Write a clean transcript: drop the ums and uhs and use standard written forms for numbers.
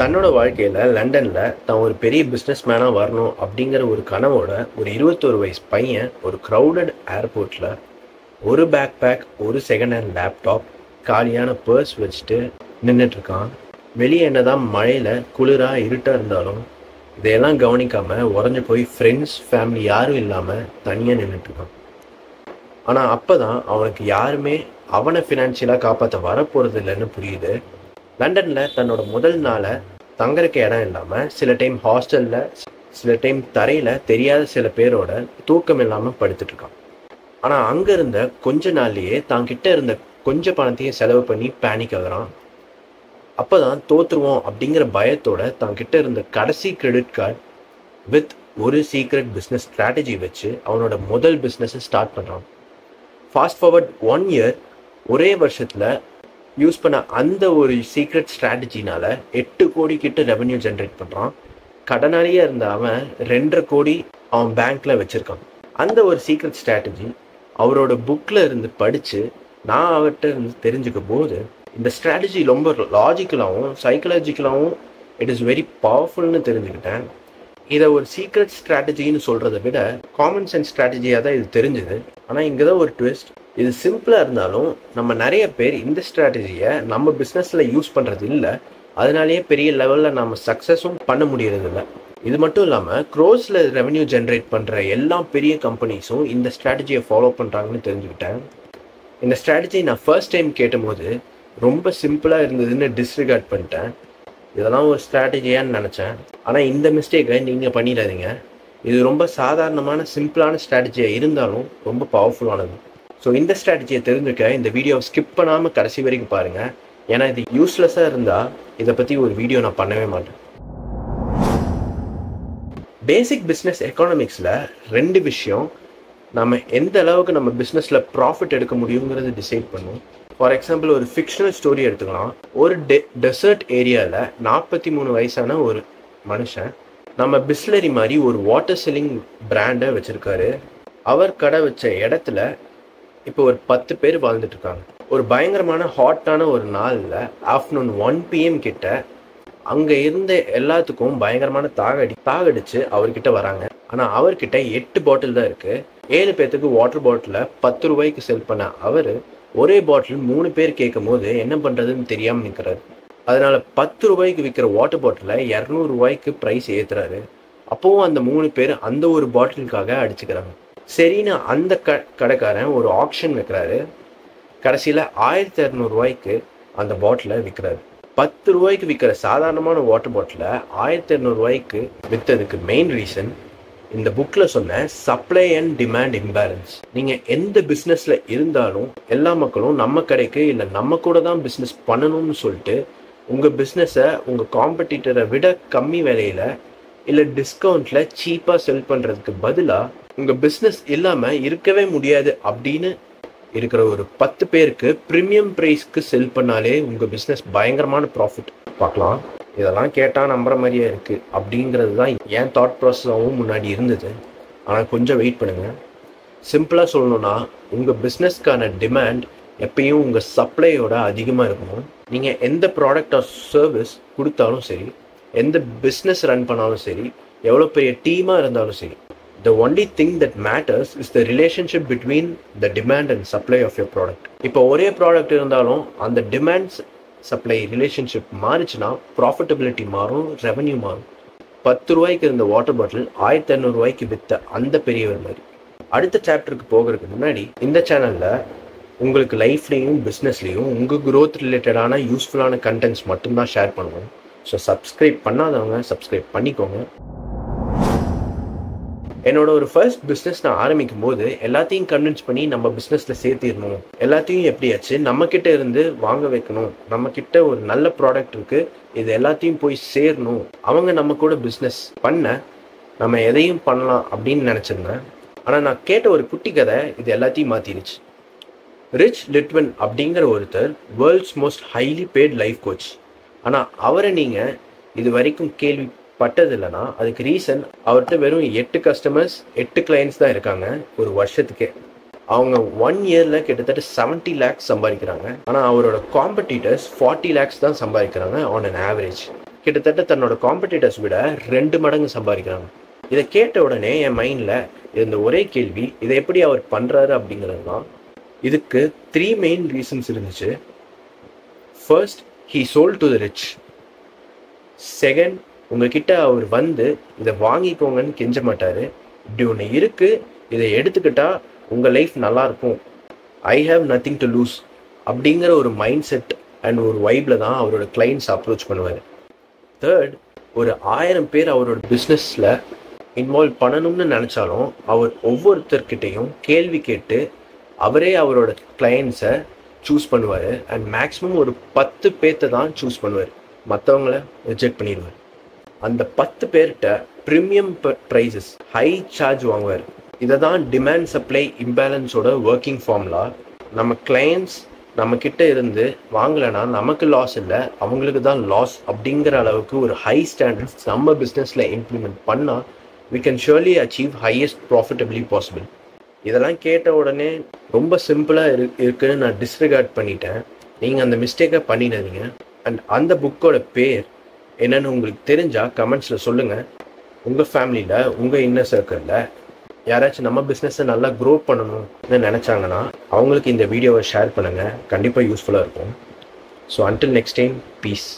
தன்னோட வாழ்க்கையில் லண்டனில் தான் ஒரு பெரிய பிஸ்னஸ் மேனாக வரணும் அப்படிங்கிற ஒரு கனவோட ஒரு 21 வயசு பையன் ஒரு க்ரௌடட் ஏர்போர்ட்டில் ஒரு பேக் பேக், ஒரு செகண்ட் ஹேண்ட் லேப்டாப், காலியான பர்ஸ் வச்சுட்டு நின்றுட்டுருக்கான். வெளியே என்னதான் மழையில் குளிராக இருட்டாக இருந்தாலும் இதையெல்லாம் கவனிக்காமல் உறைஞ்சி போய் ஃப்ரெண்ட்ஸ் ஃபேமிலி யாரும் இல்லாமல் தனியாக நின்றுட்டுருக்கான். ஆனால் அப்போ தான் அவனுக்கு யாருமே அவனை ஃபினான்ஷியலாக காப்பாற்ற வரப்போகிறது இல்லைன்னு புரியுது. லண்டனில் தன்னோட முதல் நாளை தங்கறக்கு இடம் இல்லாமல் சில டைம் ஹாஸ்டலில், சில டைம் தரையில் தெரியாத சில பேரோட தூக்கம் இல்லாமல் படுத்துட்ருக்கான். ஆனால் அங்கே இருந்த கொஞ்ச நாள்லேயே தாங்கிட்ட இருந்த கொஞ்சம் பணத்தையும் செலவு பண்ணி பேனிக் ஆகுறான். அப்போ தான் தோற்றுருவோம் அப்படிங்கிற பயத்தோட தாங்கிட்ட இருந்த கடைசி கிரெடிட் கார்டு வித் ஒரு சீக்ரெட் பிஸ்னஸ் ஸ்ட்ராட்டஜி வச்சு அவனோட முதல் பிஸ்னஸை ஸ்டார்ட் பண்ணுறான். ஃபாஸ்ட் ஃபார்வர்ட் 1 இயர், ஒரே வருஷத்தில் யூஸ் பண்ண அந்த ஒரு சீக்ரெட் ஸ்ட்ராட்டஜினால் 8 கோடி கிட்ட ரெவன்யூ ஜென்ரேட் பண்ணுறான். கடனாளியே இருந்த அவன் 2.5 கோடி அவன் பேங்க்கில் வச்சுருக்கான். அந்த ஒரு சீக்ரெட் ஸ்ட்ராட்டஜி அவரோட புக்கில் இருந்து படித்து நான் அவர்கிட்ட இருந்து தெரிஞ்சுக்க போது இந்த ஸ்ட்ராட்டஜி ரொம்ப லாஜிக்கலாகவும் சைக்கலாஜிக்கலாகவும் இட் இஸ் வெரி பவர்ஃபுல்னு தெரிஞ்சுக்கிட்டேன். இதை ஒரு சீக்ரெட் ஸ்ட்ராட்டஜின்னு சொல்கிறத விட காமன் சென்ஸ் ஸ்ட்ராட்டஜியாக தான் இது தெரிஞ்சுது. ஆனால் இங்கே தான் ஒரு ட்விஸ்ட். இது சிம்பிளாக இருந்தாலும் நம்ம நிறைய பேர் இந்த ஸ்ட்ராட்டஜியை நம்ம பிஸ்னஸில் யூஸ் பண்ணுறது இல்லை. அதனாலேயே பெரிய லெவலில் நம்ம சக்ஸஸும் பண்ண முடியறதில்ல. இது மட்டும் இல்லாமல் க்ரோஸில் ரெவன்யூ ஜென்ரேட் பண்ணுற எல்லா பெரிய கம்பெனிஸும் இந்த ஸ்ட்ராட்டஜியை ஃபாலோ பண்ணுறாங்கன்னு தெரிஞ்சுக்கிட்டேன். இந்த ஸ்ட்ராட்டஜி நான் ஃபர்ஸ்ட் டைம் கேட்டும்போது ரொம்ப சிம்பிளாக இருந்ததுன்னு டிஸ்ரிகார்ட் பண்ணிட்டேன். இதெல்லாம் ஒரு ஸ்ட்ராட்டஜியான்னு நினச்சேன். ஆனால் இந்த மிஸ்டேக்கை நீங்கள் பண்ணிடாதீங்க. இது ரொம்ப சாதாரணமான சிம்பிளான ஸ்ட்ராட்டஜியாக இருந்தாலும் ரொம்ப பவர்ஃபுல்லானது. ஸோ இந்த ஸ்ட்ராட்டஜியை தெரிஞ்சுக்க இந்த வீடியோவை ஸ்கிப் பண்ணாமல் கடைசி வரைக்கும் பாருங்கள். ஏன்னா இது யூஸ்லெஸ்ஸாக இருந்தால் இதை பற்றி ஒரு வீடியோ நான் பண்ணவே மாட்டேன். பேசிக் பிஸ்னஸ் எக்கானமிக்ஸில் 2 விஷயம் நம்ம எந்த அளவுக்கு நம்ம பிஸ்னஸில் ப்ராஃபிட் எடுக்க முடியுங்கிறது டிசைட் பண்ணும். ஃபார் எக்ஸாம்பிள், ஒரு ஃபிக்ஷனல் ஸ்டோரி எடுத்துக்கலாம். ஒரு டெசர்ட் ஏரியாவில் 43 வயசான ஒரு மனுஷன் நம்ம பிஸ்லரி மாதிரி ஒரு வாட்டர் செல்லிங் பிராண்டை வச்சுருக்காரு. அவர் கடை வச்ச இடத்துல இப்போ ஒரு 10 பேர் வாழ்ந்துட்டு இருக்காங்க. ஒரு பயங்கரமான ஹாட்டான ஒரு நாளில் ஆஃப்டர்நூன் 1 PM கிட்ட அங்கே இருந்த எல்லாத்துக்கும் பயங்கரமான தாகடிச்சு அவர்கிட்ட வராங்க. ஆனால் அவர்கிட்ட 8 பாட்டில் தான் இருக்குது. 7 பேர்த்துக்கு வாட்டர் பாட்டிலை 10 ரூபாய்க்கு செல் பண்ண அவர் ஒரே பாட்டில் 3 பேர் கேட்கும் போது என்ன பண்ணுறதுன்னு தெரியாமல் நிற்கிறாரு. அதனால் 10 ரூபாய்க்கு விற்கிற வாட்டர் பாட்டிலை 200 ரூபாய்க்கு ப்ரைஸ் ஏற்றுறாரு. அப்போவும் அந்த 3 பேர் அந்த ஒரு பாட்டிலுக்காக அடிச்சுக்கிறாங்க. சரின்னு அந்த கடைக்காரன் ஒரு ஆக்ஷன் வைக்கிறாரு. கடைசியில் 1200 ரூபாய்க்கு அந்த பாட்டிலை விற்கிறாரு. 10 ரூபாய்க்கு விற்கிற சாதாரணமான வாட்டர் பாட்டிலை 1200 ரூபாய்க்கு விற்றதுக்கு மெயின் ரீசன் இந்த புக்கில் சொன்ன சப்ளை அண்ட் டிமாண்ட் இம்பேலன்ஸ். நீங்கள் எந்த பிஸ்னஸில் இருந்தாலும் எல்லா மக்களும் நம்ம கடைக்கு இல்லை நம்ம கூட தான் பிஸ்னஸ் பண்ணணும்னு சொல்லிட்டு உங்கள் பிஸ்னஸை உங்கள் காம்படிட்டரை விட கம்மி விலையில் இல்லை டிஸ்கவுண்ட்டில் சீப்பாக செல் பண்ணுறதுக்கு பதிலாக உங்கள் பிஸ்னஸ் இல்லாமல் இருக்கவே முடியாது அப்படின்னு இருக்கிற ஒரு 10 பேருக்கு ப்ரீமியம் ப்ரைஸ்க்கு செல் பண்ணாலே உங்கள் பிஸ்னஸ் பயங்கரமான ப்ராஃபிட் பார்க்கலாம். இதெல்லாம் கேட்டால் நம்புற மாதிரியே இருக்குது அப்படிங்கிறது தான் என் தாட் ப்ராசஸாகவும் முன்னாடி இருந்தது. ஆனால் கொஞ்சம் வெயிட் பண்ணுங்கள். சிம்பிளாக சொல்லணுன்னா உங்கள் பிஸ்னஸ்க்கான டிமாண்ட் எப்பயும் உங்கள் சப்ளையோட அதிகமாக இருக்கணும். நீங்கள் எந்த ப்ராடக்ட் ஆர் சர்வீஸ் கொடுத்தாலும் சரி, எந்த பிஸ்னஸ் ரன் பண்ணாலும் சரி, எவ்வளோ பெரிய டீமாக இருந்தாலும் சரி, the only thing that matters is the relationship between the demand and supply of your product. இப்போ ஒரே ப்ராடக்ட் இருந்தாலும் அந்த டிமாண்ட்ஸ் சப்ளை ரிலேஷன்ஷிப் மாறிச்சுன்னா ப்ராஃபிட்டபிலிட்டி மாறும், ரெவன்யூ மாறும். 10 ரூபாய்க்கு இருந்த வாட்டர் பாட்டில் 1200 ரூபாய்க்கு விற்ற அந்த பெரியவர் மாதிரி. அடுத்த சாப்டருக்கு போகிறதுக்கு முன்னாடி இந்த சேனலில் உங்களுக்கு லைஃப்லேயும் பிஸ்னஸ்லேயும் உங்கள் க்ரோத் ரிலேட்டடான யூஸ்ஃபுல்லான கண்டென்ட்ஸ் மட்டும்தான் ஷேர் பண்ணுவோம். ஸோ சப்ஸ்கிரைப் பண்ணாதவங்க சப்ஸ்கிரைப் பண்ணிக்கோங்க. என்னோட ஒரு ஃபர்ஸ்ட் பிஸ்னஸ் நான் ஆரம்பிக்கும் போது எல்லாத்தையும் கன்வின்ஸ் பண்ணி நம்ம பிஸ்னஸில் சேர்த்திடணும், எல்லாத்தையும் எப்படியாச்சு நம்மக்கிட்ட இருந்து வாங்க வைக்கணும், நம்மக்கிட்ட ஒரு நல்ல ப்ராடக்ட் இருக்குது, இது எல்லாத்தையும் போய் சேரணும், அவங்க நம்ம கூட பிஸ்னஸ் பண்ண நம்ம எதையும் பண்ணலாம் அப்படின்னு நினச்சிருந்தேன். ஆனால் நான் கேட்ட ஒரு குட்டி கதை இது எல்லாத்தையும் மாற்றிடுச்சு. ரிச் லிட்வன் அப்படிங்கிற ஒருத்தர் world's most highly paid life coach. ஆனால் அவரை நீங்கள் இது வரைக்கும் கேள்விப்பட்டது இல்லைன்னா அதுக்கு ரீசன் அவர்கிட்ட வெறும் 8 கஸ்டமர்ஸ் 8 கிளைண்ட்ஸ் தான் இருக்காங்க ஒரு வருஷத்துக்கே. அவங்க 1 இயரில் கிட்டத்தட்ட 70 lakhs சம்பாதிக்கிறாங்க. ஆனால் அவரோட காம்படிட்டர்ஸ் 40 lakhs தான் சம்பாதிக்கிறாங்க ஆன் அன் ஆவரேஜ். கிட்டத்தட்ட தன்னோட காம்படிட்டர்ஸ் விட 2 மடங்கு சம்பாதிக்கிறாங்க. இதை கேட்ட உடனே என் மைண்டில் இருந்த ஒரே கேள்வி, இதை எப்படி அவர் பண்ணுறாரு அப்படிங்கிறது தான். இதுக்கு 3 மெயின் ரீசன்ஸ் இருந்துச்சு. First, he sold to the rich. Second, உங்ககிட்ட அவர் வந்து இதை வாங்கிக்கோங்கன்னு கெஞ்ச மாட்டார். இப்படி ஒன்று இருக்குது, இதை எடுத்துக்கிட்டா உங்கள் லைஃப் நல்லாயிருக்கும், I have nothing to lose அப்படிங்கிற ஒரு மைண்ட் செட் அண்ட் ஒரு வைப்பில் தான் அவரோட கிளைண்ட்ஸ் அப்ரோச் பண்ணுவார். தேர்ட், ஒரு 1000 பேர் அவரோட பிஸ்னஸில் இன்வால்வ் பண்ணணும்னு நினச்சாலும் அவர் ஒவ்வொருத்தர்கிட்டையும் கேள்வி கேட்டு அவரே அவரோட கிளைண்ட்ஸை சூஸ் பண்ணுவார். அண்ட் மேக்ஸிமம் ஒரு 10 பேர்த்தை தான் சூஸ் பண்ணுவார், மற்றவங்கள ரிஜெக்ட் பண்ணிடுவார். அந்த 10 பேர்கிட்ட ப்ரீமியம் ப்ரைஸஸ், ஹை சார்ஜ் வாங்குவார். இதை தான் டிமாண்ட் சப்ளை இம்பேலன்ஸோட ஒர்க்கிங் ஃபார்முலா. நம்ம கிளைண்ட்ஸ் நம்மக்கிட்ட இருந்து வாங்கலைன்னா நமக்கு லாஸ் இல்லை, அவங்களுக்கு தான் லாஸ் அப்படிங்கிற அளவுக்கு ஒரு ஹை ஸ்டாண்டர்ட்ஸ் நம்ம பிஸ்னஸில் இம்ப்ளிமெண்ட் பண்ணால் we can surely achieve highest profitably possible. இதெல்லாம் கேட்ட உடனே ரொம்ப சிம்பிளாக இருக்குன்னு நான் டிஸ்ரிகார்ட் பண்ணிட்டேன். நீங்கள் அந்த மிஸ்டேக்கை பண்ணிடாதீங்க. அண்ட் அந்த புக்கோட பேர் என்னென்னு உங்களுக்கு தெரிஞ்சால் கமெண்ட்ஸில் சொல்லுங்கள். உங்கள் ஃபேமிலியில், உங்கள் இன்னர் சர்க்கிளில் யாராச்சும் நம்ம பிஸ்னஸை நல்லா க்ரோ பண்ணணும்னு நினச்சாங்கன்னா அவங்களுக்கு இந்த வீடியோவை ஷேர் பண்ணுங்கள். கண்டிப்பாக யூஸ்ஃபுல்லாக இருக்கும். So until next time, peace.